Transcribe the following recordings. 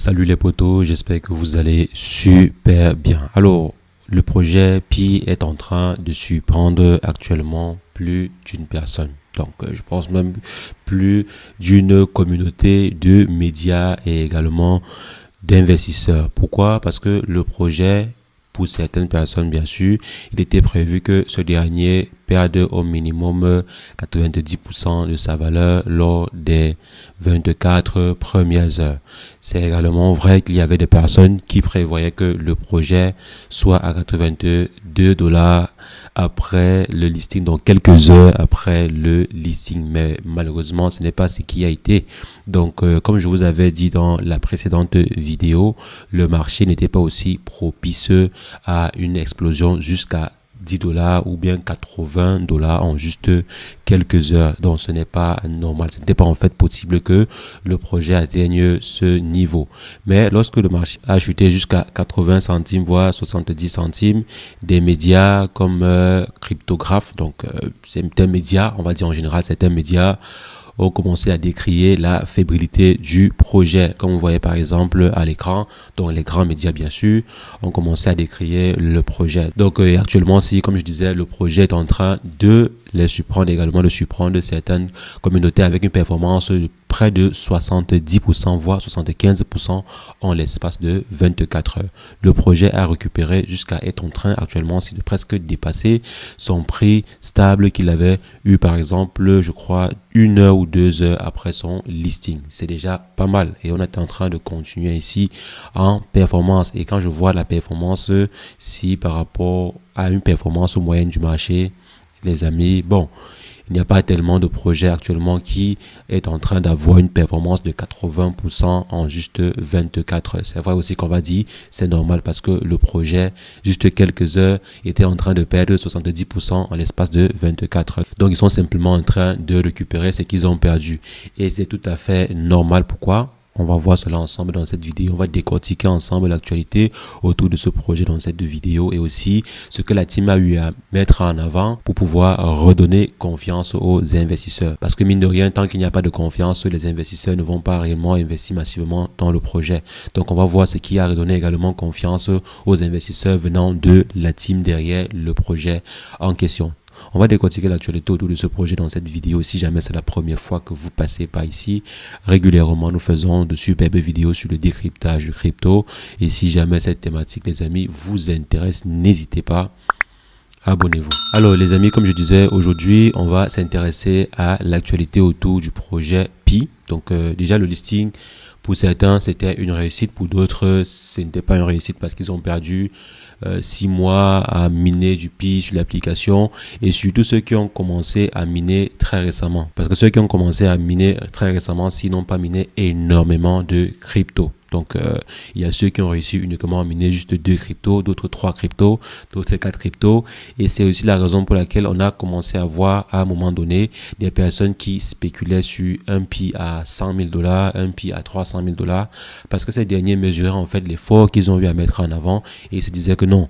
Salut les potos, j'espère que vous allez super bien. Alors, le projet Pi est en train de surprendre actuellement plus d'une personne. Donc, je pense même plus d'une communauté de médias et également d'investisseurs. Pourquoi? Parce que le projet, pour certaines personnes, bien sûr, il était prévu que ce dernier perde au minimum 90% de sa valeur lors des 24 premières heures. C'est également vrai qu'il y avait des personnes qui prévoyaient que le projet soit à 82 $ après le listing, donc quelques heures après le listing. Mais malheureusement, ce n'est pas ce qui a été. Donc, comme je vous avais dit dans la précédente vidéo, le marché n'était pas aussi propice à une explosion jusqu'à 10 $ ou bien 80 $ en juste quelques heures. Donc ce n'est pas normal, ce n'était pas en fait possible que le projet atteigne ce niveau. Mais lorsque le marché a chuté jusqu'à 80 centimes voire 70 centimes, des médias comme Cryptographe, donc c'est un média, on va dire en général c'est un média, ont commencé à décrier la fébrilité du projet. Comme vous voyez par exemple à l'écran, donc les grands médias bien sûr, ont commencé à décrier le projet. Donc actuellement, si comme je disais, le projet est en train de les surprendre, également de surprendre certaines communautés avec une performance de près de 70% voire 75% en l'espace de 24 heures. Le projet a récupéré jusqu'à être en train actuellement aussi de presque dépasser son prix stable qu'il avait eu par exemple, je crois, 1 heure ou 2 heures après son listing. C'est déjà pas mal et on est en train de continuer ici en performance. Et quand je vois la performance, si par rapport à une performance moyenne du marché, les amis, bon, il n'y a pas tellement de projets actuellement qui est en train d'avoir une performance de 80% en juste 24 heures. C'est vrai aussi qu'on va dire, c'est normal parce que le projet, juste quelques heures, était en train de perdre 70% en l'espace de 24 heures. Donc, ils sont simplement en train de récupérer ce qu'ils ont perdu. Et c'est tout à fait normal. Pourquoi? On va voir cela ensemble dans cette vidéo. On va décortiquer ensemble l'actualité autour de ce projet dans cette vidéo et aussi ce que la team a eu à mettre en avant pour pouvoir redonner confiance aux investisseurs. Parce que mine de rien, tant qu'il n'y a pas de confiance, les investisseurs ne vont pas réellement investir massivement dans le projet. Donc on va voir ce qui a redonné également confiance aux investisseurs venant de la team derrière le projet en question. On va décortiquer l'actualité autour de ce projet dans cette vidéo. Si jamais c'est la première fois que vous passez par ici, régulièrement nous faisons de superbes vidéos sur le décryptage du crypto. Et si jamais cette thématique, les amis, vous intéresse, n'hésitez pas, abonnez-vous. Alors les amis, comme je disais, aujourd'hui on va s'intéresser à l'actualité autour du projet Pi. Donc déjà le listing, pour certains c'était une réussite, pour d'autres ce n'était pas une réussite parce qu'ils ont perdu 6 mois à miner du Pi sur l'application, et surtout ceux qui ont commencé à miner très récemment. Parce que ceux qui ont commencé à miner très récemment, s'ils n'ont pas miné énormément de crypto. Donc, il y a ceux qui ont réussi uniquement à miner juste 2 cryptos, d'autres 3 cryptos, d'autres 4 cryptos. Et c'est aussi la raison pour laquelle on a commencé à voir à un moment donné des personnes qui spéculaient sur un Pi à 100 000 $, un Pi à 300 000 $, parce que ces derniers mesuraient en fait l'effort qu'ils ont eu à mettre en avant et ils se disaient que non.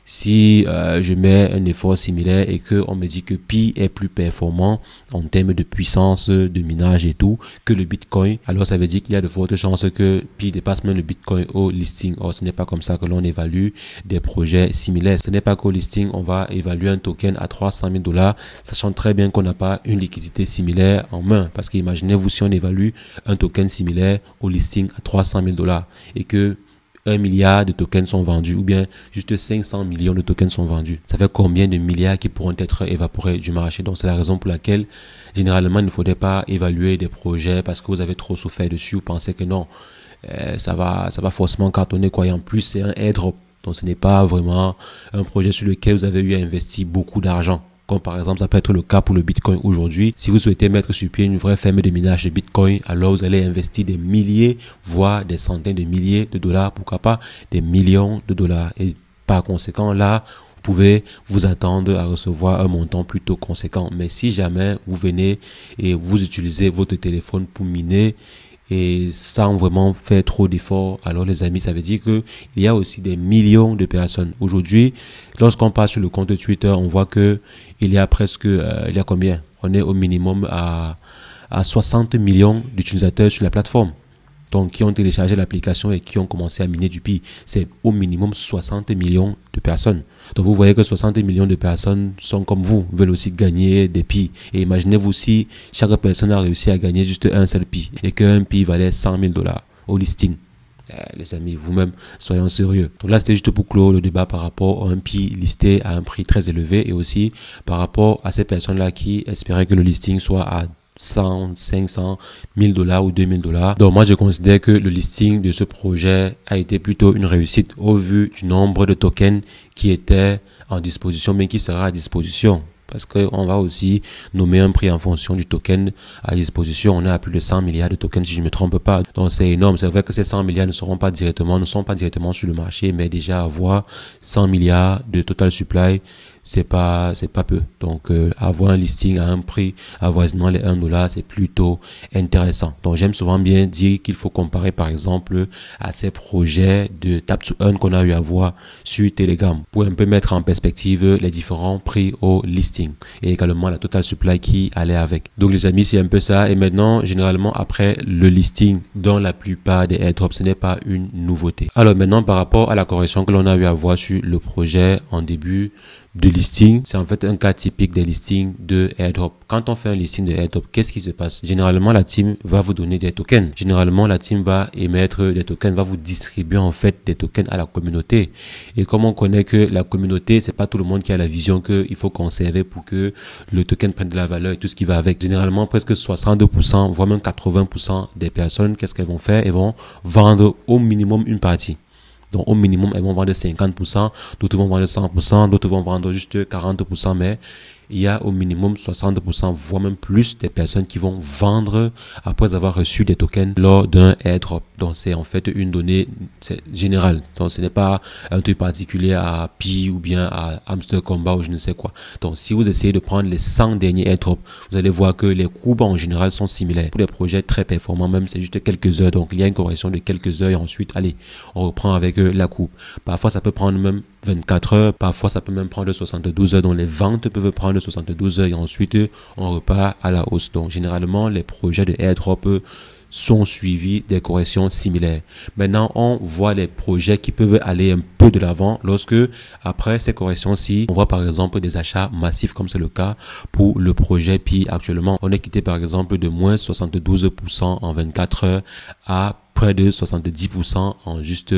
Si je mets un effort similaire et que on me dit que Pi est plus performant en termes de puissance de minage et tout que le Bitcoin, alors ça veut dire qu'il y a de fortes chances que Pi dépasse même le Bitcoin au listing. Or, ce n'est pas comme ça que l'on évalue des projets similaires. Ce n'est pas qu'au listing, on va évaluer un token à 300 000 $, sachant très bien qu'on n'a pas une liquidité similaire en main. Parce que imaginez-vous si on évalue un token similaire au listing à 300 000 $ et que 1 milliard de tokens sont vendus ou bien juste 500 millions de tokens sont vendus. Ça fait combien de milliards qui pourront être évaporés du marché? Donc c'est la raison pour laquelle généralement il ne faudrait pas évaluer des projets parce que vous avez trop souffert dessus. Vous pensez que non, ça va forcément cartonner quoi. Et en plus c'est un airdrop. Donc ce n'est pas vraiment un projet sur lequel vous avez eu à investir beaucoup d'argent. Comme par exemple, ça peut être le cas pour le Bitcoin aujourd'hui. Si vous souhaitez mettre sur pied une vraie ferme de minage de Bitcoin, alors vous allez investir des milliers, voire des centaines de milliers de dollars, pourquoi pas des millions de dollars. Et par conséquent, là, vous pouvez vous attendre à recevoir un montant plutôt conséquent. Mais si jamais vous venez et vous utilisez votre téléphone pour miner, et sans vraiment faire trop d'efforts, alors les amis, ça veut dire que il y a aussi des millions de personnes. Aujourd'hui, lorsqu'on passe sur le compte Twitter, on voit que il y a presque, il y a combien? On est au minimum à 60 millions d'utilisateurs sur la plateforme. donc qui ont téléchargé l'application et qui ont commencé à miner du Pi. C'est au minimum 60 millions de personnes. Donc vous voyez que 60 millions de personnes sont comme vous, veulent aussi gagner des Pi. Et imaginez-vous si chaque personne a réussi à gagner juste un seul Pi et qu'un Pi valait 100 000 $ au listing. Les amis, vous-même, soyons sérieux. Donc là, c'était juste pour clore le débat par rapport à un Pi listé à un prix très élevé et aussi par rapport à ces personnes-là qui espéraient que le listing soit à 100, 500, 1000 $ ou 2000 $. Donc moi, je considère que le listing de ce projet a été plutôt une réussite au vu du nombre de tokens qui étaient en disposition, mais qui sera à disposition. Parce qu'on va aussi nommer un prix en fonction du token à disposition. On est à plus de 100 milliards de tokens si je ne me trompe pas. Donc c'est énorme. C'est vrai que ces 100 milliards ne sont pas directement sur le marché, mais déjà avoir 100 milliards de total supply, c'est pas peu. Donc avoir un listing à un prix avoisinant les 1 $, c'est plutôt intéressant. Donc j'aime souvent bien dire qu'il faut comparer par exemple à ces projets de tap to earn qu'on a eu à voir sur Telegram pour un peu mettre en perspective les différents prix au listing et également la total supply qui allait avec. Donc les amis, c'est un peu ça. Et maintenant, généralement après le listing, dans la plupart des airdrops, ce n'est pas une nouveauté. Alors maintenant, par rapport à la correction que l'on a eu à voir sur le projet en début de listing, c'est en fait un cas typique des listings de airdrop. Quand on fait un listing de airdrop, qu'est-ce qui se passe? Généralement, la team va vous donner des tokens. Généralement, la team va émettre des tokens, va vous distribuer en fait des tokens à la communauté. Et comme on connaît que la communauté, c'est pas tout le monde qui a la vision qu'il faut conserver pour que le token prenne de la valeur et tout ce qui va avec. Généralement, presque 62%, voire même 80% des personnes, qu'est-ce qu'elles vont faire? Elles vont vendre au minimum une partie. Donc au minimum, elles vont vendre 50%, d'autres vont vendre 100%, d'autres vont vendre juste 40%, mais il y a au minimum 60%, voire même plus des personnes qui vont vendre après avoir reçu des tokens lors d'un airdrop. Donc c'est en fait une donnée générale. Donc ce n'est pas un truc particulier à Pi ou bien à Hamster Combat ou je ne sais quoi. Donc si vous essayez de prendre les 100 derniers airdrops, vous allez voir que les courbes en général sont similaires. Pour des projets très performants, même c'est juste quelques heures. Donc il y a une correction de quelques heures et ensuite, allez, on reprend avec la courbe. Parfois ça peut prendre même 24 heures, parfois ça peut même prendre 72 heures. Donc les ventes peuvent prendre 72 heures et ensuite on repart à la hausse. Donc généralement les projets de airdrop sont suivis des corrections similaires. Maintenant on voit les projets qui peuvent aller un peu de l'avant lorsque après ces corrections-ci on voit par exemple des achats massifs comme c'est le cas pour le projet Pi. Actuellement on est quitté par exemple de moins 72% en 24 heures à près de 70% en juste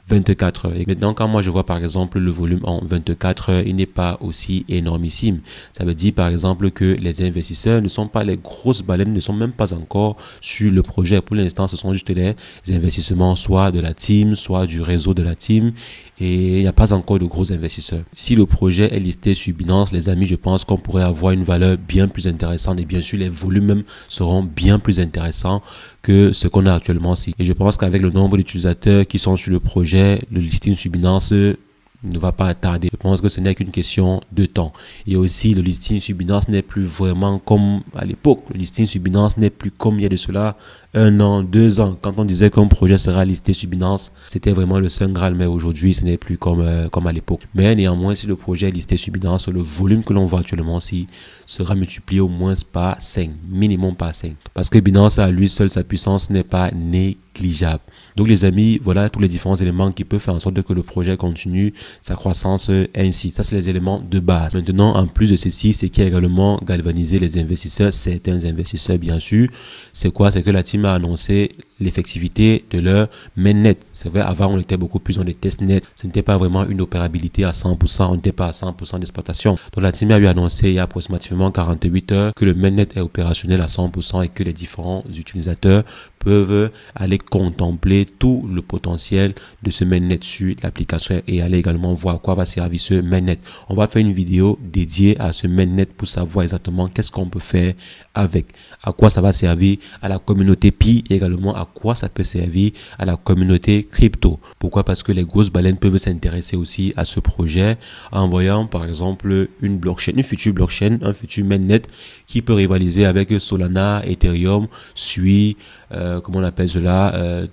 24 heures. Et maintenant, quand moi je vois par exemple le volume en 24 heures, il n'est pas aussi énormissime. Ça veut dire par exemple que les investisseurs ne sont pas les grosses baleines, ne sont même pas encore sur le projet. Pour l'instant, ce sont juste les investissements soit de la team, soit du réseau de la team. Et il n'y a pas encore de gros investisseurs. Si le projet est listé sur Binance, les amis, je pense qu'on pourrait avoir une valeur bien plus intéressante et bien sûr les volumes même seront bien plus intéressants que ce qu'on a actuellement ici. Et je pense qu'avec le nombre d'utilisateurs qui sont sur le projet, le listing sur Binance ne va pas tarder. Je pense que ce n'est qu'une question de temps. Et aussi, le listing sur Binance n'est plus vraiment comme à l'époque. Le listing sur Binance n'est plus comme il y a de cela 1 an, 2 ans. Quand on disait qu'un projet sera listé sur Binance, c'était vraiment le Saint Graal. Mais aujourd'hui, ce n'est plus comme à l'époque. Mais néanmoins, si le projet est listé sur Binance, le volume que l'on voit actuellement aussi sera multiplié au moins par 5, minimum par 5. Parce que Binance à lui seul, sa puissance n'est pas négligeable. Donc les amis, voilà tous les différents éléments qui peuvent faire en sorte que le projet continue sa croissance ainsi. Ça, c'est les éléments de base. Maintenant, en plus de ceci, c'est qui a également galvanisé les investisseurs, certains investisseurs bien sûr. C'est quoi? C'est que la team a annoncé l'effectivité de leur mainnet. C'est vrai, avant, on était beaucoup plus dans des testnets. Ce n'était pas vraiment une opérabilité à 100%. On n'était pas à 100% d'exploitation. Donc, la team a eu annoncé il y a approximativement 48 heures que le mainnet est opérationnel à 100% et que les différents utilisateurs peuvent aller contempler tout le potentiel de ce mainnet sur l'application et aller également voir à quoi va servir ce mainnet. On va faire une vidéo dédiée à ce mainnet pour savoir exactement qu'est-ce qu'on peut faire avec, à quoi ça va servir à la communauté Pi et également à quoi ça peut servir à la communauté crypto. Pourquoi? Parce que les grosses baleines peuvent s'intéresser aussi à ce projet en voyant par exemple une blockchain, une future blockchain, un futur mainnet qui peut rivaliser avec Solana, Ethereum, Sui, comment on appelle cela,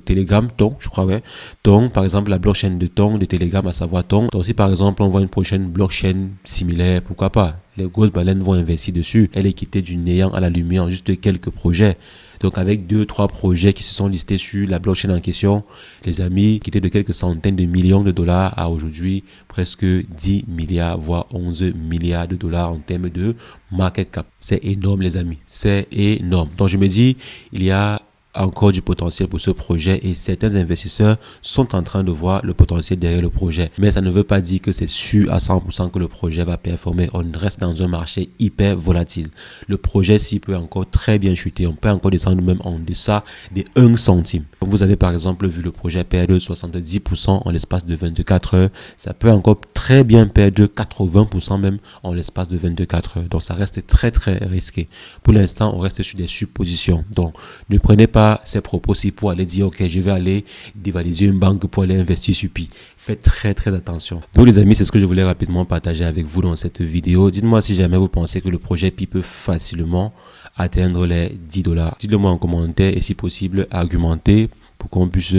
Telegram, Tong, je crois, ouais. Tong, par exemple, la blockchain de Tong, de Telegram, à savoir Tong. Donc, si par exemple, on voit une prochaine blockchain similaire, pourquoi pas? les grosses baleines vont investir dessus. Elle est quittée du néant à la lumière en juste quelques projets. Donc avec 2-3 projets qui se sont listés sur la blockchain en question, les amis, qui étaient de quelques centaines de millions de dollars à aujourd'hui presque 10 milliards, voire 11 milliards de dollars en termes de market cap. C'est énorme les amis, c'est énorme. Donc je me dis, il y a encore du potentiel pour ce projet et certains investisseurs sont en train de voir le potentiel derrière le projet. Mais ça ne veut pas dire que c'est sûr à 100% que le projet va performer. On reste dans un marché hyper volatile. Le projet s'y peut encore très bien chuter. On peut encore descendre même en deçà des 1 centime. Comme vous avez par exemple vu le projet perdre 70% en l'espace de 24 heures. Ça peut encore très bien perdre 80% même en l'espace de 24 heures. Donc ça reste très très risqué. Pour l'instant, on reste sur des suppositions. Donc ne prenez pas ces propos-ci pour aller dire ok, je vais aller dévaliser une banque pour aller investir sur Pi. Faites très très attention. Donc les amis, c'est ce que je voulais rapidement partager avec vous dans cette vidéo. Dites-moi si jamais vous pensez que le projet Pi peut facilement atteindre les 10 dollars. Dites-le moi en commentaire et si possible argumentez pour qu'on puisse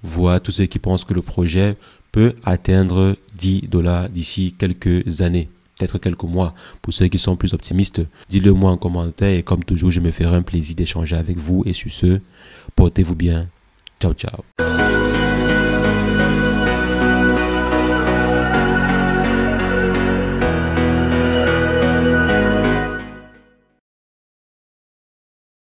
voir tous ceux qui pensent que le projet peut atteindre 10 dollars d'ici quelques années. Peut-être quelques mois. Pour ceux qui sont plus optimistes, dites-le moi en commentaire et comme toujours, je me ferai un plaisir d'échanger avec vous et sur ce, portez-vous bien. Ciao, ciao.